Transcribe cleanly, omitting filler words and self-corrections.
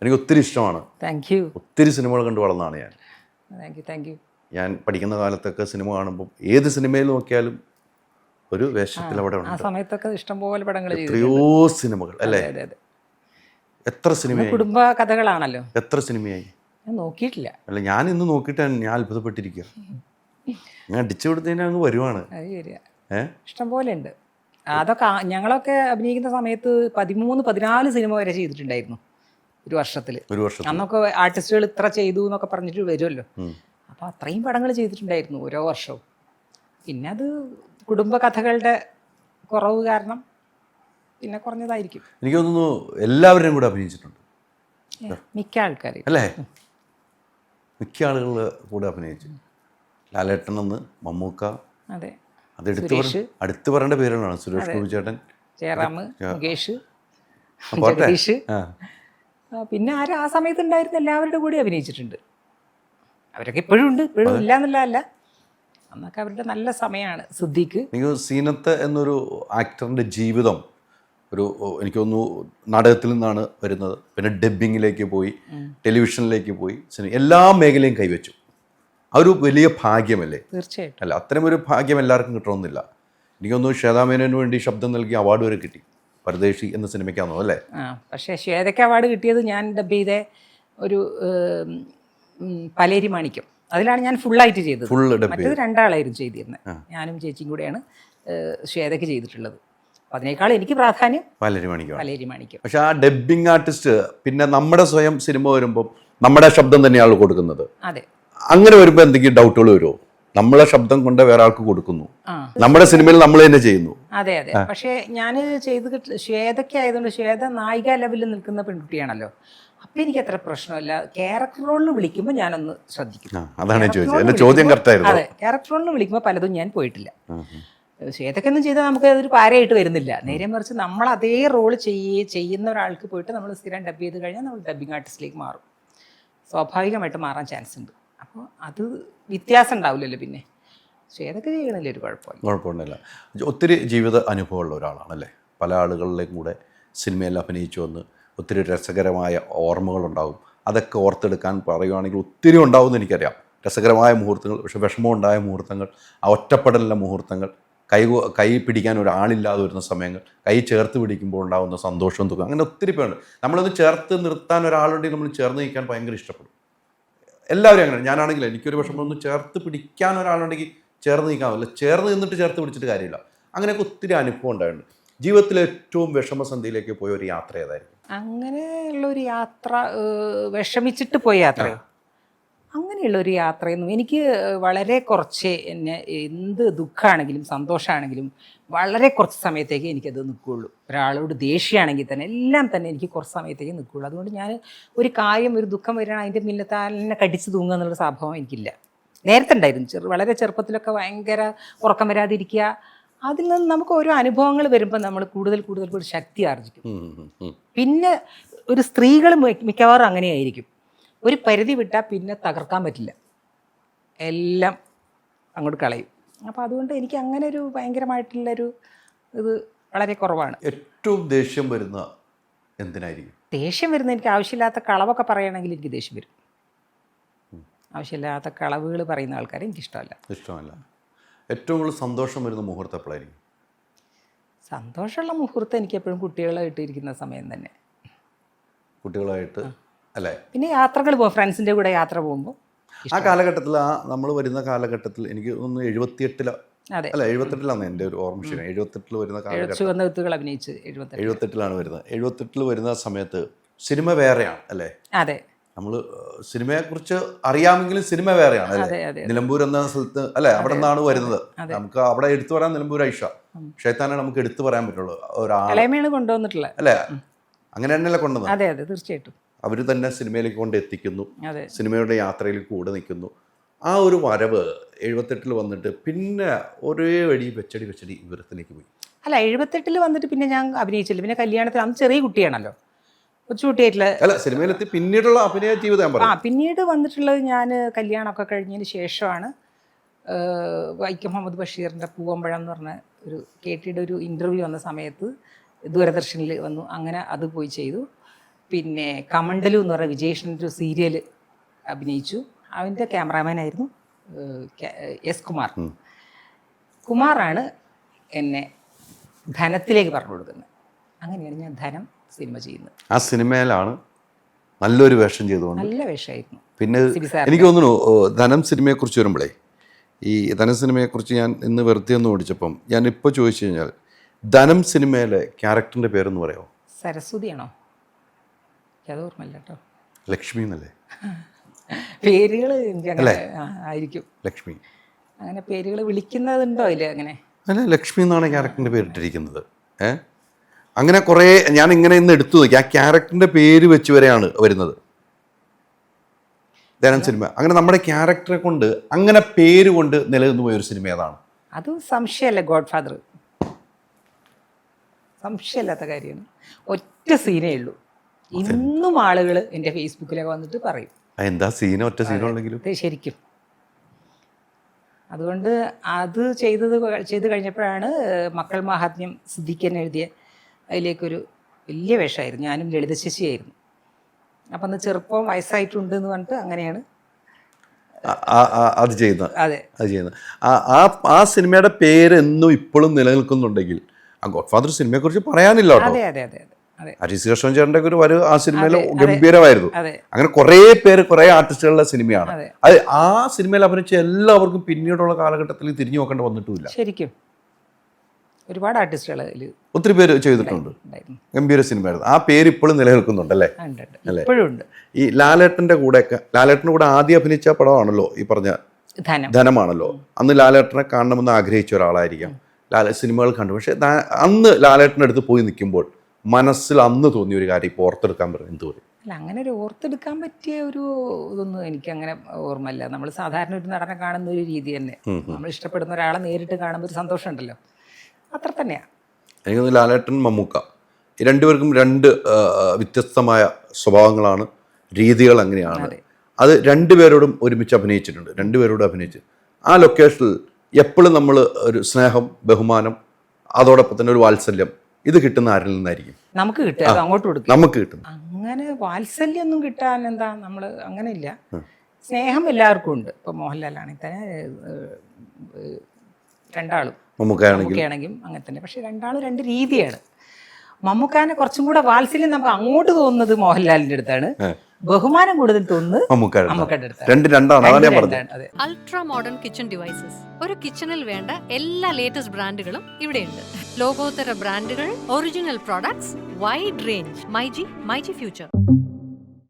എനിക്ക് ഒത്തിരി ഇഷ്ടമാണ്. Thank you. ഒത്തിരി സിനിമകൾ കണ്ട് വളർന്നതാണ് ഞാൻ. Thank you. ഞാൻ പഠിക്കുന്ന കാലത്തൊക്കെ സിനിമ കാണുമ്പോൾ ഏത് സിനിമയിൽ നോക്കിയാലും ഒരു വേഷത്തിൽ അവിടെ ആ ഉണ്ട്. സമയത്തൊക്കെ ഇഷ്ടംപോലെ പടങ്ങൾ എത്രയോ സിനിമകൾ അല്ലേ? അതെ അതെ. എത്ര സിനിമയായി? കുടുംബ കഥകളാണല്ലോ. എത്ര സിനിമയായി? ഞാൻ നോക്കിയിട്ടില്ല. അല്ല, ഞാൻ ഇന്ന് നോക്കിയിട്ട് ഞാൻ അത്ഭുതപ്പെട്ടിരിക്കുക. ഞാൻ അടിച്ചു കൊടുത്തതിന് അങ്ങ് വരുവാണ്. അത് ശരിയാ, ഇഷ്ടംപോലെ ഉണ്ട്. അതൊക്കെ ഞങ്ങളൊക്കെ അഭിനയിക്കുന്ന സമയത്ത് 13-14 സിനിമ വരെ ചെയ്തിട്ടുണ്ടായിരുന്നു ഒരു വർഷത്തിൽ. അന്നൊക്കെ ആർട്ടിസ്റ്റുകൾ ഇത്ര ചെയ്തു എന്നൊക്കെ പറഞ്ഞിട്ട് വരുമല്ലോ. അപ്പോൾ അത്രയും പടങ്ങൾ ചെയ്തിട്ടുണ്ടായിരുന്നു ഓരോ വർഷവും. പിന്നെ അത് കുടുംബകഥകളുടെ കുറവ് കാരണം പിന്നെ കുറഞ്ഞതായിരിക്കും. എനിക്ക് തോന്നുന്നു എല്ലാവരും കൂടെ അഭിനയിച്ചിട്ടുണ്ട്, മിക്ക ആൾക്കാർ അല്ലേ? മിക്ക ആളുകൾ കൂടെ അഭിനയിച്ചു. ലാലേട്ടൻ എന്ന്, മമ്മൂക്ക, അതെ, അത് അടുത്ത് പറയേണ്ട പേരുകളാണ്. സുരേഷ് ഗോപി ചേട്ടൻ, ജയറാം, മുകേഷ്, ജഗദീഷ്, പിന്നെ ആരും ആ സമയത്ത് ഉണ്ടായിരുന്ന എല്ലാവരുടെ കൂടെ അഭിനയിച്ചിട്ടുണ്ട്. അവരൊക്കെ ഇപ്പോഴും ഉണ്ട്, ഇപ്പോഴും ഇല്ല എന്നുള്ളതല്ല. അന്നൊക്കെ അവരുടെ നല്ല സമയമാണ്. സിദ്ദീഖ്, എനിക്ക് സീനത്ത് എന്നൊരു ആക്ടറിൻ്റെ ജീവിതം എനിക്ക് തോന്നുന്നു നാടകത്തിൽ നിന്നാണ് വരുന്നത്. പിന്നെ ഡബ്ബിങ്ങിലേക്ക് പോയി, ടെലിവിഷനിലേക്ക് പോയി, എല്ലാ മേഖലയും കൈവച്ചു. അതൊരു വലിയ ഭാഗ്യമല്ലേ? തീർച്ചയായിട്ടും. അല്ല, അത്തരം ഒരു ഭാഗ്യം എല്ലാവർക്കും കിട്ടണമെന്നില്ല. എനിക്കൊന്നു ശ്വേതാമേനോന് വേണ്ടി ശബ്ദം നൽകി അവാർഡ് വരെ കിട്ടി, പരദേശി എന്ന സിനിമയ്ക്കാണോ അല്ലേ? പക്ഷേ ശ്വേതയ്ക്ക് അവാർഡ് കിട്ടിയത് ഞാൻ ഡബ് ചെയ്ത ഒരു പലേരി മാണിക്യം, അതിലാണ് ഞാൻ ഫുള്ളായിട്ട് ചെയ്തത്. മറ്റേത് 2 ആളായിരുന്നു ചെയ്തിരുന്നത്. ഞാനും ചേച്ചിയും കൂടെയാണ് ശ്വേതയ്ക്ക് ചെയ്തിട്ടുള്ളത്. അതിനേക്കാൾ എനിക്ക് പ്രാധാന്യം പലേരി മാണിക്യം. പക്ഷെ ആ ഡബ്ബിംഗ് ആർട്ടിസ്റ്റ് പിന്നെ നമ്മുടെ സ്വയം സിനിമ വരുമ്പോൾ നമ്മുടെ ശബ്ദം തന്നെയാണ് കൊടുക്കുന്നത്. അതെ, അങ്ങനെ വരുമ്പോൾ എന്തെങ്കിലും ഡൗട്ടുകൾ വരുമോ? നമ്മളെ ശബ്ദം കൊണ്ട് വേറെ ആൾക്ക് കൊടുക്കുന്നു, നമ്മുടെ സിനിമയിൽ നമ്മൾ തന്നെ ചെയ്യുന്നു. അതെ അതെ. പക്ഷേ ഞാൻ ശ്വേതയ്ക്ക് ആയതുകൊണ്ട് ശ്വേത നായിക ലെവലിൽ നിൽക്കുന്ന പെൺകുട്ടിയാണല്ലോ. അപ്പം എനിക്ക് അത്ര പ്രശ്നമില്ല. ക്യാരക്ടർ റോളിന് വിളിക്കുമ്പോൾ ഞാനൊന്ന് ശ്രദ്ധിക്കും. അതാണ് ചോദ്യം. അതെ, ക്യാരക്ടർ റോളിന് വിളിക്കുമ്പോൾ പലതും ഞാൻ പോയിട്ടില്ല. ശ്വേതക്കൊന്നും ചെയ്താൽ നമുക്ക് അതൊരു പാരയായിട്ട് വരുന്നില്ല. നേരെ മറിച്ച് നമ്മൾ അതേ റോള് ചെയ്യുന്ന ഒരാൾക്ക് പോയിട്ട് നമ്മൾ സ്ഥിരം ഡബ് ചെയ്ത് കഴിഞ്ഞാൽ നമ്മൾ ഡബ്ബിംഗ് ആർട്ടിസ്റ്റിലേക്ക് മാറും. സ്വാഭാവികമായിട്ട് മാറാൻ ചാൻസ് ഉണ്ട്. അപ്പോൾ അത് വ്യത്യാസം ഉണ്ടാവില്ലല്ലോ. പിന്നെ ശ്വേതൊക്കെ ചെയ്യണില്ല, ഒരു കുഴപ്പമൊന്നുമില്ല. ഒത്തിരി ജീവിത അനുഭവമുള്ള ഒരാളാണല്ലേ? പല ആളുകളിലേക്കും കൂടെ സിനിമയിൽ അഭിനയിച്ചു വന്ന് ഒത്തിരി രസകരമായ ഓർമ്മകളുണ്ടാകും. അതൊക്കെ ഓർത്തെടുക്കാൻ പറയുകയാണെങ്കിൽ ഒത്തിരി ഉണ്ടാവുമെന്ന് എനിക്കറിയാം. രസകരമായ മുഹൂർത്തങ്ങൾ, പക്ഷെ വിഷമമുണ്ടായ മുഹൂർത്തങ്ങൾ, ആ ഒറ്റപ്പെടലിൻ്റെ മുഹൂർത്തങ്ങൾ, കൈ പിടിക്കാൻ ഒരാളില്ലാതെ വരുന്ന സമയങ്ങൾ, കൈ ചേർത്ത് പിടിക്കുമ്പോൾ ഉണ്ടാകുന്ന സന്തോഷവും തുക, അങ്ങനെ ഒത്തിരി പേരുണ്ട്. നമ്മളൊന്ന് ചേർത്ത് നിർത്താൻ ഒരാളുണ്ടെങ്കിൽ നമ്മൾ ചേർന്ന് നിൽക്കാൻ ഭയങ്കര ഇഷ്ടപ്പെടും. എല്ലാവരും അങ്ങനെ. ഞാനാണെങ്കിലും എനിക്കൊരു വിഷമം ഒന്ന് ചേർത്ത് പിടിക്കാൻ ഒരാളുണ്ടെങ്കിൽ ചേർന്ന് നിൽക്കാമല്ലോ. ചേർന്ന് നിന്നിട്ട് ചേർത്ത് പിടിച്ചിട്ട് കാര്യമില്ല. അങ്ങനെയൊക്കെ ഒത്തിരി അനുഭവം ഉണ്ടായിട്ടുണ്ട്. ജീവിതത്തിലെ ഏറ്റവും വിഷമസന്ധിയിലേക്ക് പോയ ഒരു യാത്ര ഏതായിരിക്കും? അങ്ങനെയുള്ളൊരു യാത്ര, വിഷമിച്ചിട്ട് പോയ യാത്ര, അങ്ങനെയുള്ളൊരു യാത്രയൊന്നും എനിക്ക് വളരെ കുറച്ച് എന്നെ, എന്ത് ദുഃഖമാണെങ്കിലും സന്തോഷമാണെങ്കിലും വളരെ കുറച്ച് സമയത്തേക്ക് എനിക്കത് നിൽക്കുകയുള്ളൂ. ഒരാളോട് ദേഷ്യമാണെങ്കിൽ തന്നെ എല്ലാം തന്നെ എനിക്ക് കുറച്ച് സമയത്തേക്ക് നിൽക്കുകയുള്ളൂ. അതുകൊണ്ട് ഞാൻ ഒരു കാര്യം, ഒരു ദുഃഖം വരികയാണ് അതിൻ്റെ മിന്നത്താലിനെ കടിച്ച് തൂങ്ങുക എന്നുള്ള സ്വഭാവം എനിക്കില്ല. നേരത്തെ ഉണ്ടായിരുന്നു. വളരെ ചെറുപ്പത്തിലൊക്കെ ഭയങ്കര ഉറക്കം വരാതിരിക്കുക. അതിൽ നിന്ന് നമുക്ക് ഓരോ അനുഭവങ്ങൾ വരുമ്പോൾ നമ്മൾ കൂടുതൽ കൂടുതൽ ശക്തി ആർജിക്കും. പിന്നെ ഒരു സ്ത്രീകൾ മിക്കവാറും അങ്ങനെയായിരിക്കും. ഒരു പരിധി വിട്ടാൽ പിന്നെ തകർക്കാൻ പറ്റില്ല, എല്ലാം അങ്ങോട്ട് കളയും. അപ്പോൾ അതുകൊണ്ട് എനിക്ക് അങ്ങനെ ഒരു ഭയങ്കരമായിട്ടുള്ളൊരു ഇത് വളരെ കുറവാണ്. ഏറ്റവും ദേഷ്യം വരുന്ന എന്തിനായിരിക്കും? ദേഷ്യം വരുന്ന, എനിക്ക് ആവശ്യമില്ലാത്ത കളവൊക്കെ പറയുകയാണെങ്കിൽ എനിക്ക് ദേഷ്യം വരും. ആവശ്യമില്ലാത്ത കളവുകൾ പറയുന്ന ആൾക്കാരെ ഇഷ്ടമല്ല. ഏറ്റവും കൂടുതൽ സന്തോഷം വരുന്ന മുഹൂർത്തം എപ്പോഴായിരിക്കും? സന്തോഷമുള്ള മുഹൂർത്തം എനിക്ക് എപ്പോഴും കുട്ടികളായിട്ട് ഇരിക്കുന്ന സമയം തന്നെ. കുട്ടികളായിട്ട് അല്ലേ? പിന്നെ യാത്രകൾ പോകും, ഫ്രണ്ട്സിൻ്റെ കൂടെ യാത്ര പോകുമ്പോൾ. ആ കാലഘട്ടത്തിൽ, നമ്മൾ വരുന്ന കാലഘട്ടത്തിൽ എനിക്ക് ഒന്ന് 78 അതെ അല്ല 78 എൻ്റെ ഒരു ഓർമ്മ ശരിയാണ്. 78 വരുന്ന കാലഘട്ടം, 78 വരുന്നത്. 78 വരുന്ന സമയത്ത് സിനിമ വേറെയാണ് അല്ലേ? അതെ, നമ്മൾ സിനിമയെക്കുറിച്ച് അറിയാമെങ്കിലും സിനിമ വേറെയാണ് അല്ലേ? നിലമ്പൂർ എന്ന സ്ഥലത്ത് അല്ലേ, അവിടെ നിന്നാണ് വരുന്നത്. നമുക്ക് അവിടെ എടുത്തു പറയാൻ നിലമ്പൂർ ഐഷ ഷെയ്ത്താനെ നമുക്ക് എടുത്തു പറയാൻ പറ്റുള്ളൂ. ഒരാളെയാണ് കൊണ്ടുവന്നിട്ടുള്ള അല്ലേ? അങ്ങനെ തന്നെയല്ലേ കൊണ്ടുവന്നത്? അതെ അതെ, തീർച്ചയായിട്ടും. അവർ തന്നെ സിനിമയിലേക്ക് കൊണ്ട് എത്തിക്കുന്നു, സിനിമയുടെ യാത്രയിൽ കൂടെ നിൽക്കുന്നു. ആ ഒരു വരവ് 78 വന്നിട്ട് പിന്നെ ഒരേ വഴി വെച്ചടി വിവരത്തിലേക്ക് പോയി. അല്ല, 78 വന്നിട്ട് പിന്നെ ഞാൻ അഭിനയിച്ചില്ല. പിന്നെ കല്യാണത്തിന് അന്ന് ചെറിയ കുട്ടിയാണല്ലോ, കൊച്ചുകുട്ടിയായിട്ടുള്ള. അല്ല, സിനിമയിലെത്തി പിന്നീടുള്ള അഭിനയ ജീവിതം പിന്നീട് വന്നിട്ടുള്ളത് ഞാൻ കല്യാണമൊക്കെ കഴിഞ്ഞതിന് ശേഷമാണ്. വൈക്കം മുഹമ്മദ് ബഷീറിൻ്റെ പൂവമ്പഴം എന്ന് പറഞ്ഞ ഒരു KTയുടെ ഒരു ഇൻ്റർവ്യൂ വന്ന സമയത്ത് ദൂരദർശനിൽ വന്നു. അങ്ങനെ അത് പോയി ചെയ്തു. പിന്നെ കമണ്ടലു എന്ന് പറയുന്ന വിജയേഷിൻ്റെ ഒരു സീരിയൽ അഭിനയിച്ചു. അവൻ്റെ ക്യാമറാമാനായിരുന്നു എസ് കുമാർ. കുമാറാണ് എന്നെ ധനത്തിലേക്ക് പറഞ്ഞു കൊടുക്കുന്നത്. അങ്ങനെയാണ് ഞാൻ ധനം സിനിമ ചെയ്യുന്നത്. ആ സിനിമയിലാണ് നല്ലൊരു വേഷം ചെയ്തുകൊണ്ട്. നല്ല വേഷമായിരുന്നു. പിന്നെ എനിക്ക് തോന്നുന്നു ധനം സിനിമയെക്കുറിച്ച് വരുമ്പോഴേ, ഈ ധനം സിനിമയെക്കുറിച്ച് ഞാൻ ഇന്ന് വെറുതെ ഒന്ന് ഓടിച്ചപ്പം ഞാൻ ഇപ്പോൾ ചോദിച്ചു കഴിഞ്ഞാൽ ധനം സിനിമയിലെ ക്യാരക്ടറിൻ്റെ പേരെന്ന് പറയുമോ? സരസ്വതിയാണോ? അത് ഓർമ്മയില്ല കേട്ടോ. ലക്ഷ്മി എന്നല്ലേ പേരുകൾ? എനിക്കങ്ങനെ ആയിരിക്കും. ലക്ഷ്മി അങ്ങനെ പേരുകൾ വിളിക്കുന്നതുണ്ടോ അതിൽ? അങ്ങനെ അല്ല, ലക്ഷ്മി എന്നാണ് ക്യാരക്ടറിൻ്റെ പേരിട്ടിരിക്കുന്നത്. അങ്ങനെ കുറേ ഞാൻ ഇങ്ങനെ ഇന്ന് എടുത്തു നോക്കി. ആ ക്യാരക്ടറിൻ്റെ പേര് വെച്ച് വരെയാണ് വരുന്നത് ധനം സിനിമ. അങ്ങനെ നമ്മുടെ ക്യാരക്ടറെ കൊണ്ട് അങ്ങനെ പേര് കൊണ്ട് നിലനിന്ന് പോയൊരു സിനിമ ഏതാണ്? അത് സംശയമല്ല, ഗോഡ് ഫാദർ. സംശയമില്ലാത്ത കാര്യമാണ്. ഒറ്റ സീനേ ഉള്ളൂ. ഇന്നും ആളുകൾ എൻ്റെ ഫേസ്ബുക്കിലൊക്കെ വന്നിട്ട് പറയും എന്താ സീന, ഒറ്റ സീനുണ്ടെങ്കിലും. ശരിക്കും അതുകൊണ്ട് അത് ചെയ്ത് കഴിഞ്ഞപ്പോഴാണ് മക്കൾ മഹാത്മ്യം സിദ്ദിഖൻ എഴുതിയ അതിലേക്കൊരു വലിയ വേഷമായിരുന്നു. ഞാനും ലളിത ശശിയായിരുന്നു. അപ്പം അന്ന് ചെറുപ്പം വയസ്സായിട്ടുണ്ട് എന്ന് പറഞ്ഞിട്ട് അങ്ങനെയാണ് അത് ചെയ്യുന്നത്. അതെ, അത് ചെയ്യുന്നത്. ആ സിനിമയുടെ പേര് എന്നും ഇപ്പോഴും നിലനിൽക്കുന്നുണ്ടെങ്കിൽ ആ ഗോഡ് ഫാദർ സിനിമയെക്കുറിച്ച് പറയാനില്ല കേട്ടോ. അതെ അതെ അതെ അതെ. ഹരീസ് കൃഷ്ണൻ ചേട്ടൻ്റെ ഒരു വരവ് ആ സിനിമയിൽ ഗംഭീരമായിരുന്നു. അങ്ങനെ കുറേ പേര്, കുറേ ആർട്ടിസ്റ്റുകളുടെ സിനിമയാണ് അത്. ആ സിനിമയിൽ അഭിനയിച്ച എല്ലാവർക്കും പിന്നീടുള്ള കാലഘട്ടത്തിൽ തിരിഞ്ഞു നോക്കേണ്ട വന്നിട്ടുമില്ല. ശരിക്കും ഒരുപാട് ആർട്ടിസ്റ്റുകൾ ഒത്തിരി പേര് ചെയ്തിട്ടുണ്ട്. ഗംഭീര സിനിമയായിരുന്നു. ആ പേര് ഇപ്പോഴും നിലനിൽക്കുന്നുണ്ടല്ലേ? അല്ലേ? ഈ ലാലേട്ടൻ്റെ കൂടെ ആദ്യം അഭിനയിച്ച പടമാണല്ലോ ഈ പറഞ്ഞ ധനമാണല്ലോ. അന്ന് ലാലേട്ടനെ കാണണമെന്ന് ആഗ്രഹിച്ച ഒരാളായിരിക്കാം. സിനിമകൾ കണ്ടു. പക്ഷെ അന്ന് ലാലേട്ടൻ്റെ അടുത്ത് പോയി നിൽക്കുമ്പോൾ മനസ്സിൽ അന്ന് തോന്നിയ ഒരു കാര്യം ഇപ്പോൾ ഓർത്തെടുക്കാൻ പറ്റും. എന്ത് പറയും? അല്ല, അങ്ങനെ ഒരു ഓർത്തെടുക്കാൻ പറ്റിയ ഒരു ഇതൊന്നും എനിക്കങ്ങനെ ഓർമ്മയില്ല. നമ്മൾ സാധാരണ ഒരു നടനെ കാണുന്ന ഒരു രീതി തന്നെ. നമ്മൾ ഇഷ്ടപ്പെടുന്ന ഒരാളെ നേരിട്ട് കാണുമ്പോൾ ഒരു സന്തോഷം ഉണ്ടല്ലോ, അത്ര തന്നെയാണ്. എനിക്ക് തോന്നുന്നു ലാലേട്ടൻ, മമ്മൂക്ക ഈ രണ്ടുപേർക്കും രണ്ട് വ്യത്യസ്തമായ സ്വഭാവങ്ങളാണ്, രീതികൾ അങ്ങനെയാണ്. അത് രണ്ടുപേരോടും ഒരുമിച്ച് അഭിനയിച്ചിട്ടുണ്ട്. രണ്ടുപേരോടും അഭിനയിച്ച് ആ ലൊക്കേഷനിൽ എപ്പോഴും നമ്മൾ ഒരു സ്നേഹം, ബഹുമാനം, അതോടൊപ്പം തന്നെ ഒരു വാത്സല്യം ഇത് കിട്ടുന്ന ആരിൽ നിന്നായിരിക്കും? നമുക്ക് കിട്ടുക, അങ്ങോട്ട് കൊടുക്കും. നമുക്ക് കിട്ടും. അങ്ങനെ വാത്സല്യം ഒന്നും കിട്ടാൻ എന്താ, നമ്മൾ അങ്ങനെ ഇല്ല. സ്നേഹം എല്ലാവർക്കും ഉണ്ട്. ഇപ്പം മോഹൻലാലാണെങ്കിൽ തന്നെ രണ്ടാളും, മമ്മൂക്കയാണെങ്കിലും അങ്ങനെ തന്നെ. പക്ഷെ രണ്ടാളും രണ്ട് രീതിയാണ്. മമ്മൂക്കാനെ കുറച്ചും കൂടെ വാത്സല്യം നമുക്ക് അങ്ങോട്ട് തോന്നുന്നത് മോഹൻലാലിന്റെ അടുത്താണ്, ബഹുമാനം കൂടുതൽ തോന്നുന്നത് മമ്മൂക്കയുടെ അടുത്താണ്. Ultra modern kitchen devices. ഒരു കിച്ചണിൽ വേണ്ട എല്ലാ ലേറ്റസ്റ്റ് ബ്രാൻഡുകളും ഇവിടെയുണ്ട്. ലോകോത്തര ബ്രാൻഡുകൾ, original products, wide range. MyG future.